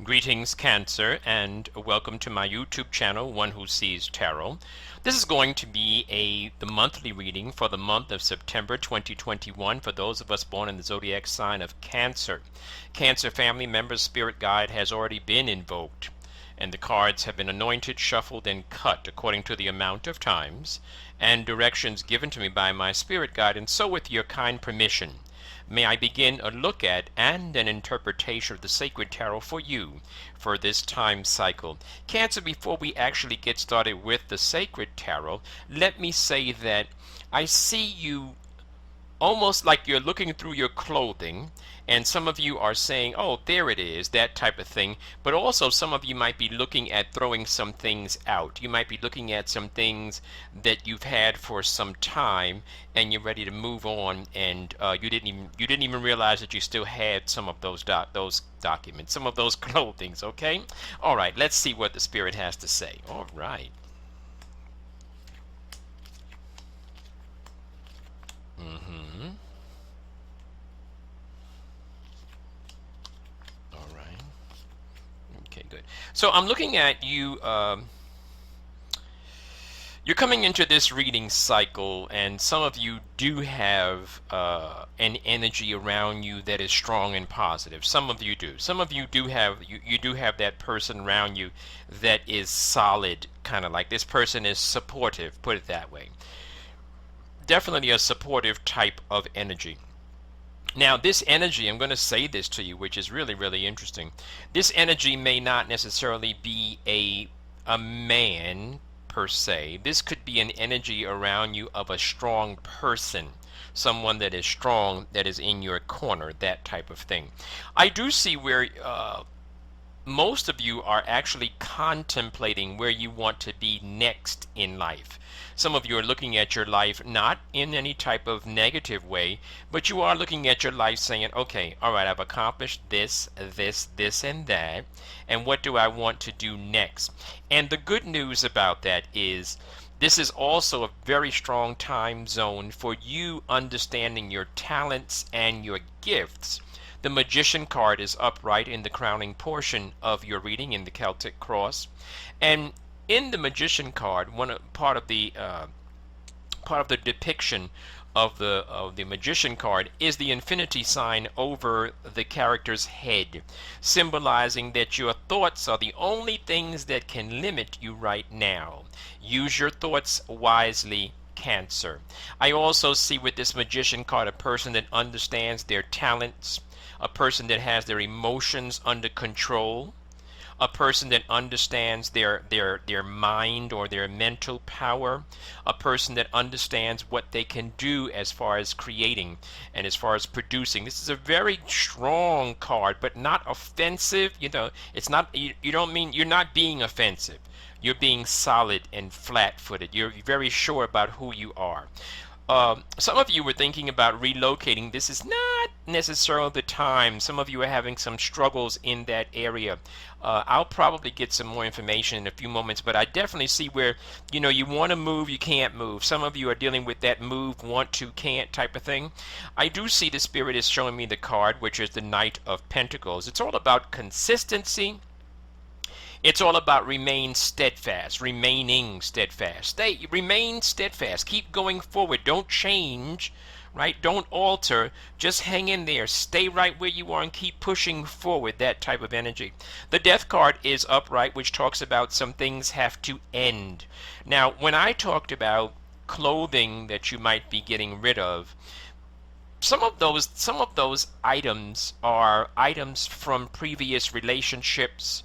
Greetings, Cancer, and welcome to my YouTube channel, One Who Sees Tarot. This is going to be the monthly reading for the month of September 2021 for those of us born in the zodiac sign of Cancer. Cancer family members' spirit guide has already been invoked, and the cards have been anointed, shuffled, and cut according to the amount of times and directions given to me by my spirit guide, and so with your kind permission, may I begin a look at and an interpretation of the sacred tarot for you for this time cycle. Cancer, before we actually get started with the sacred tarot, let me say that I see you almost like you're looking through your clothing, and some of you are saying, oh, there it is, that type of thing. But also some of you might be looking at throwing some things out. You might be looking at some things that you've had for some time and you're ready to move on, and you didn't even realize that you still had some of those documents, some of those clothings. Okay, all right, let's see what the spirit has to say. All right. All right. Okay, good. So I'm looking at you. You're coming into this reading cycle, and some of you do have an energy around you that is strong and positive. Some of you do. Some of you do have you do have that person around you that is solid, kind of like this person is supportive. Put it that way. Definitely a supportive type of energy. Now, this energy, I'm going to say this to you, which is really, really interesting. This energy may not necessarily be a man per se. This could be an energy around you of a strong person, someone that is strong, that is in your corner, that type of thing. I do see where most of you are actually contemplating where you want to be next in life. Some of you are looking at your life not in any type of negative way, but you are looking at your life saying, okay, all right, I've accomplished this, and that, and what do I want to do next? And the good news about that is this is also a very strong time zone for you understanding your talents and your gifts. The Magician card is upright in the crowning portion of your reading in the Celtic cross, and in the Magician card, part of the depiction of the Magician card is the infinity sign over the character's head, symbolizing that your thoughts are the only things that can limit you right now. Use your thoughts wisely, Cancer. I also see with this Magician card a person that understands their talents, a person that has their emotions under control, a person that understands their mind or their mental power, a person that understands what they can do as far as creating and as far as producing. This is a very strong card, but not offensive. It's not, you don't mean, you're not being offensive. You're being solid and flat-footed. You're very sure about who you are. Some of you were thinking about relocating. This is not necessarily the time. Some of you are having some struggles in that area. I'll probably get some more information in a few moments, but I definitely see where, you want to move, you can't move. Some of you are dealing with that move, want to, can't type of thing. I do see the Spirit is showing me the card, which is the Knight of Pentacles. It's all about consistency. It's all about remaining steadfast. Remain steadfast. Keep going forward. Don't change, right? Don't alter. Just hang in there. Stay right where you are and keep pushing forward, that type of energy. The Death card is upright, which talks about some things have to end. Now, when I talked about clothing that you might be getting rid of, some of those items are items from previous relationships,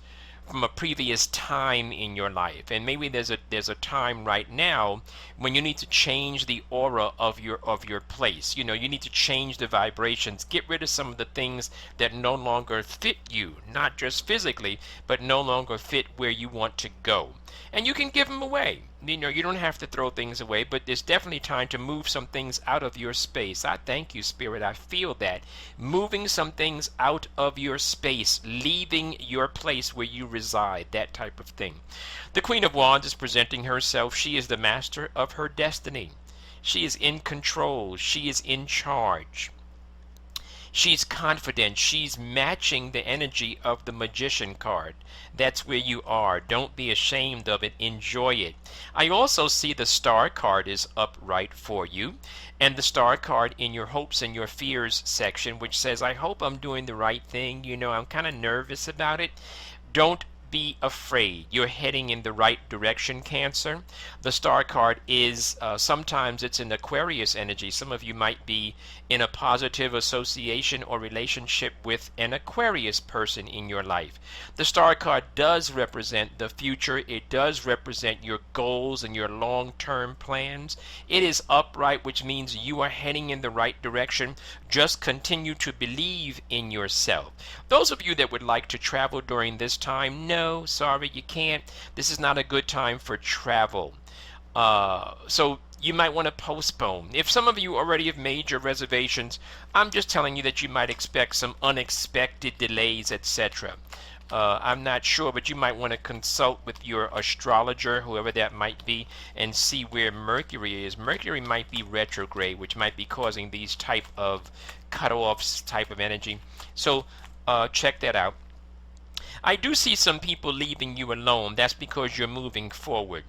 from a previous time in your life, and maybe there's a time right now when you need to change the aura of your place. You need to change the vibrations, get rid of some of the things that no longer fit you, not just physically, but no longer fit where you want to go, and you can give them away. You don't have to throw things away, but there's definitely time to move some things out of your space. I thank you, Spirit. I feel that. Moving some things out of your space, leaving your place where you reside, that type of thing. The Queen of Wands is presenting herself. She is the master of her destiny. She is in control. She is in charge. She's confident. She's matching the energy of the Magician card. That's where you are. Don't be ashamed of it. Enjoy it. I also see the Star card is upright for you, and the Star card in your hopes and your fears section, which says, I hope I'm doing the right thing. I'm kind of nervous about it. Don't be afraid. You're heading in the right direction, Cancer. The Star card is sometimes it's an Aquarius energy. Some of you might be in a positive association or relationship with an Aquarius person in your life. The Star card does represent the future. It does represent your goals and your long-term plans. It is upright, which means you are heading in the right direction. Just continue to believe in yourself. Those of you that would like to travel during this time, no, sorry, you can't. This is not a good time for travel. So you might want to postpone. If some of you already have made your reservations, I'm just telling you that you might expect some unexpected delays, etc. I'm not sure, but you might want to consult with your astrologer, whoever that might be, and see where Mercury is. Mercury might be retrograde, which might be causing these type of cut-offs, type of energy. So check that out. I do see some people leaving you alone. That's because you're moving forward.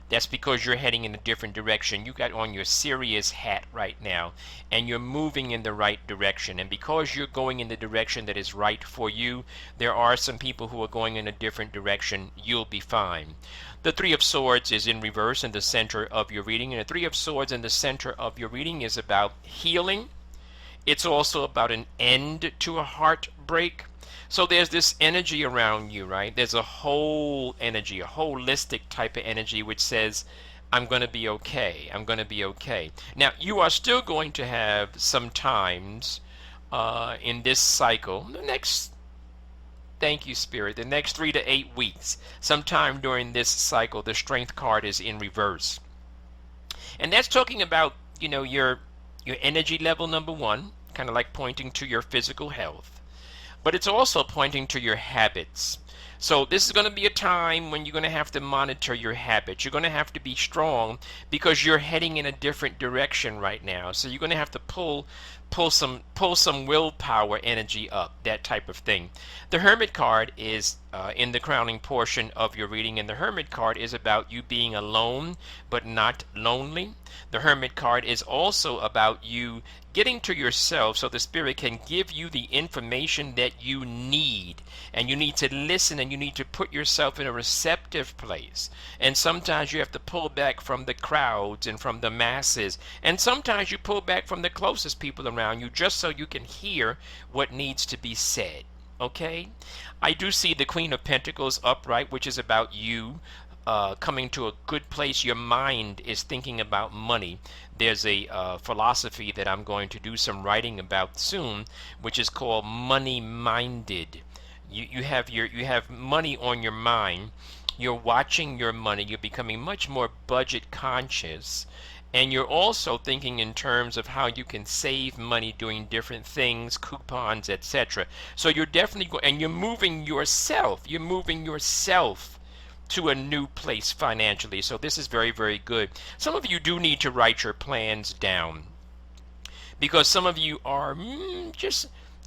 That's because you're heading in a different direction. You got on your serious hat right now, and you're moving in the right direction. And because you're going in the direction that is right for you, there are some people who are going in a different direction. You'll be fine. The Three of Swords is in reverse in the center of your reading, and the Three of Swords in the center of your reading is about healing. It's also about an end to a heartbreak. So there's this energy around you, right? There's a whole energy, a holistic type of energy which says, I'm going to be okay. I'm going to be okay. Now, you are still going to have some times in this cycle, thank you, Spirit, the next 3 to 8 weeks, sometime during this cycle, the Strength card is in reverse. And that's talking about, your energy level, number one, kind of like pointing to your physical health. But it's also pointing to your habits. So this is going to be a time when you're going to have to monitor your habits. You're going to have to be strong because you're heading in a different direction right now. So you're going to have to pull some willpower energy up, that type of thing. The Hermit card is in the crowning portion of your reading, and the Hermit card is about you being alone but not lonely. The Hermit card is also about you getting to yourself so the Spirit can give you the information that you need. And you need to listen, and you need to put yourself in a receptive place. And sometimes you have to pull back from the crowds and from the masses. And sometimes you pull back from the closest people around you just so you can hear what needs to be said. Okay? I do see the Queen of Pentacles upright, which is about you coming to a good place. Your mind is thinking about money. There's a philosophy that I'm going to do some writing about soon, which is called money-minded. You have money on your mind. You're watching your money. You're becoming much more budget conscious. And you're also thinking in terms of how you can save money doing different things, coupons, etc. So you're definitely and you're moving yourself. You're moving yourself to a new place financially. So this is very, very good. Some of you do need to write your plans down, because some of you are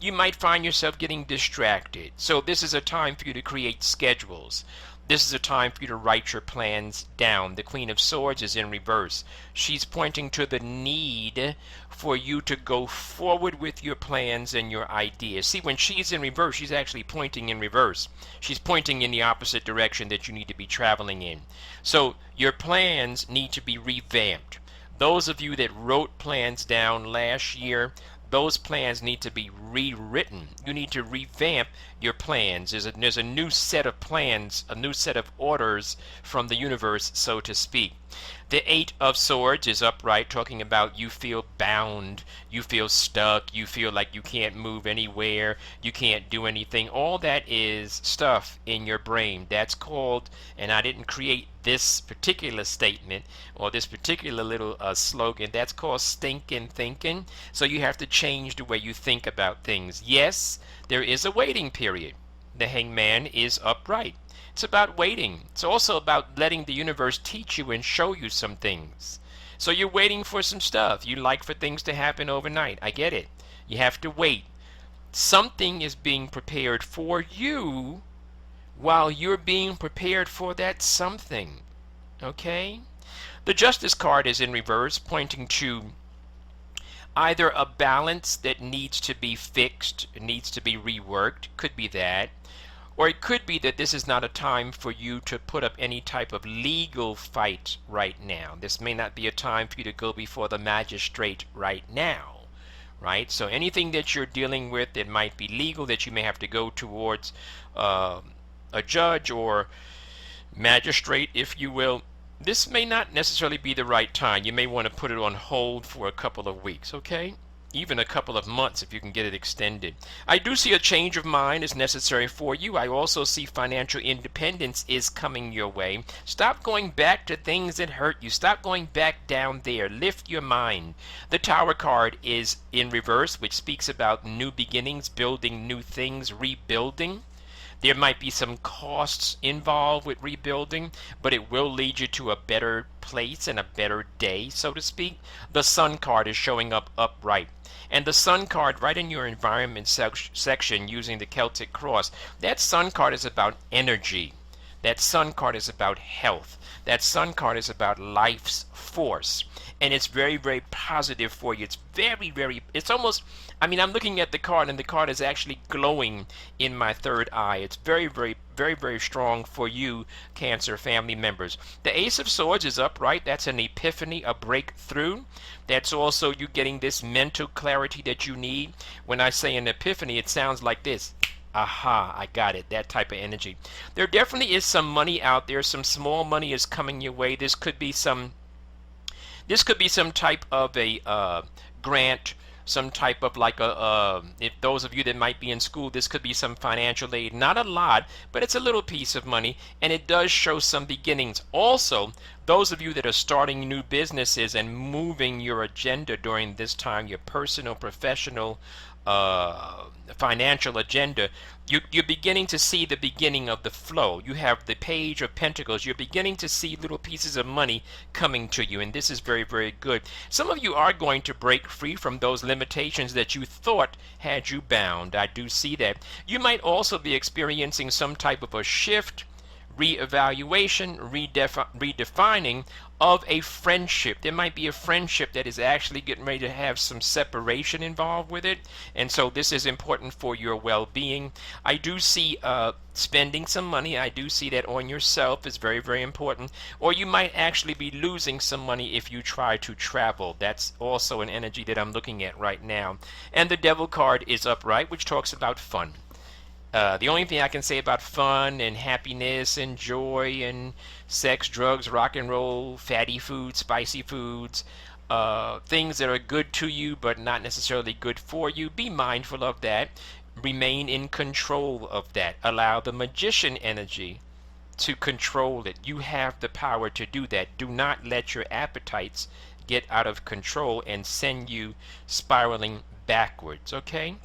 you might find yourself getting distracted. So this is a time for you to create schedules. This is a time for you to write your plans down. The Queen of Swords is in reverse. She's pointing to the need for you to go forward with your plans and your ideas. See, when she's in reverse, she's actually pointing in reverse. She's pointing in the opposite direction that you need to be traveling in. So your plans need to be revamped. Those of you that wrote plans down last year, those plans need to be rewritten. You need to revamp your plans. There's a new set of plans, a new set of orders from the universe, so to speak. The Eight of Swords is upright, talking about you feel bound, you feel stuck, you feel like you can't move anywhere, you can't do anything. All that is stuff in your brain. That's called, and I didn't create this particular statement or this particular little slogan, that's called stinking thinking. So you have to change the way you think about things. Yes, there is a waiting period. The Hangman is upright. It's about waiting. It's also about letting the universe teach you and show you some things. So you're waiting for some stuff. You like for things to happen overnight. I get it. You have to wait. Something is being prepared for you while you're being prepared for that something. Okay? The Justice card is in reverse, pointing to either a balance that needs to be fixed, needs to be reworked, could be that, or it could be that this is not a time for you to put up any type of legal fight right now. This may not be a time for you to go before the magistrate right now, right? So anything that you're dealing with that might be legal, that you may have to go towards a judge or magistrate, if you will, this may not necessarily be the right time. You may want to put it on hold for a couple of weeks, okay? Even a couple of months if you can get it extended. I do see a change of mind is necessary for you. I also see financial independence is coming your way. Stop going back to things that hurt you. Stop going back down there. Lift your mind. The Tower card is in reverse, which speaks about new beginnings, building new things, rebuilding. There might be some costs involved with rebuilding, but it will lead you to a better place and a better day, so to speak. The Sun card is showing up upright. And the Sun card right in your environment section using the Celtic cross, that Sun card is about energy. That Sun card is about health. That Sun card is about life's force. And it's very, very positive for you. It's very, very, it's almost, I mean, I'm looking at the card and the card is actually glowing in my third eye. It's very, very, very, very strong for you, Cancer family members. The Ace of Swords is upright. That's an epiphany, a breakthrough. That's also you getting this mental clarity that you need. When I say an epiphany, it sounds like this. Aha, I got it. That type of energy. There definitely is some money out there. Some small money is coming your way. This could be some type of a grant, some type of like if those of you that might be in school, this could be some financial aid. Not a lot, but it's a little piece of money, and it does show some beginnings. Also, those of you that are starting new businesses and moving your agenda during this time, your personal, professional, financial agenda, you're beginning to see the beginning of the flow. You have the Page of Pentacles. You're beginning to see little pieces of money coming to you, and this is very, very good. Some of you are going to break free from those limitations that you thought had you bound. I do see that. You might also be experiencing some type of a shift, reevaluation, redefining of a friendship. There might be a friendship that is actually getting ready to have some separation involved with it, and so this is important for your well-being. I do see spending some money. I do see that on yourself is very, very important. Or you might actually be losing some money if you try to travel. That's also an energy that I'm looking at right now. And the Devil card is upright, which talks about fun. The only thing I can say about fun and happiness and joy and sex, drugs, rock and roll, fatty foods, spicy foods, things that are good to you but not necessarily good for you, be mindful of that. Remain in control of that. Allow the Magician energy to control it. You have the power to do that. Do not let your appetites get out of control and send you spiraling backwards, okay?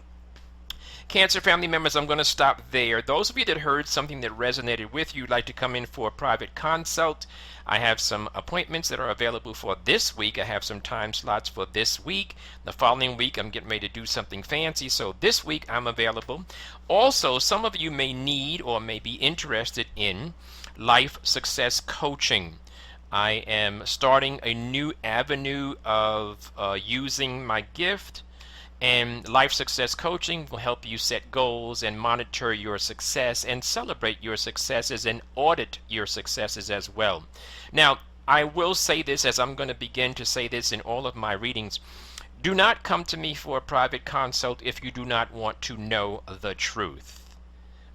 Cancer family members, I'm going to stop there. Those of you that heard something that resonated with you, like to come in for a private consult, I have some appointments that are available for this week. I have some time slots for this week. The following week, I'm getting ready to do something fancy, so this week I'm available. Also, some of you may need or may be interested in life success coaching. I am starting a new avenue of using my gift. And life success coaching will help you set goals and monitor your success and celebrate your successes and audit your successes as well. Now, I will say this, as I'm going to begin to say this in all of my readings. Do not come to me for a private consult if you do not want to know the truth.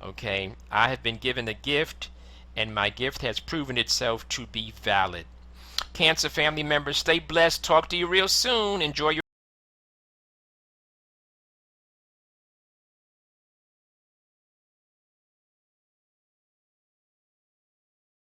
Okay? I have been given a gift, and my gift has proven itself to be valid. Cancer family members, stay blessed. Talk to you real soon. Enjoy your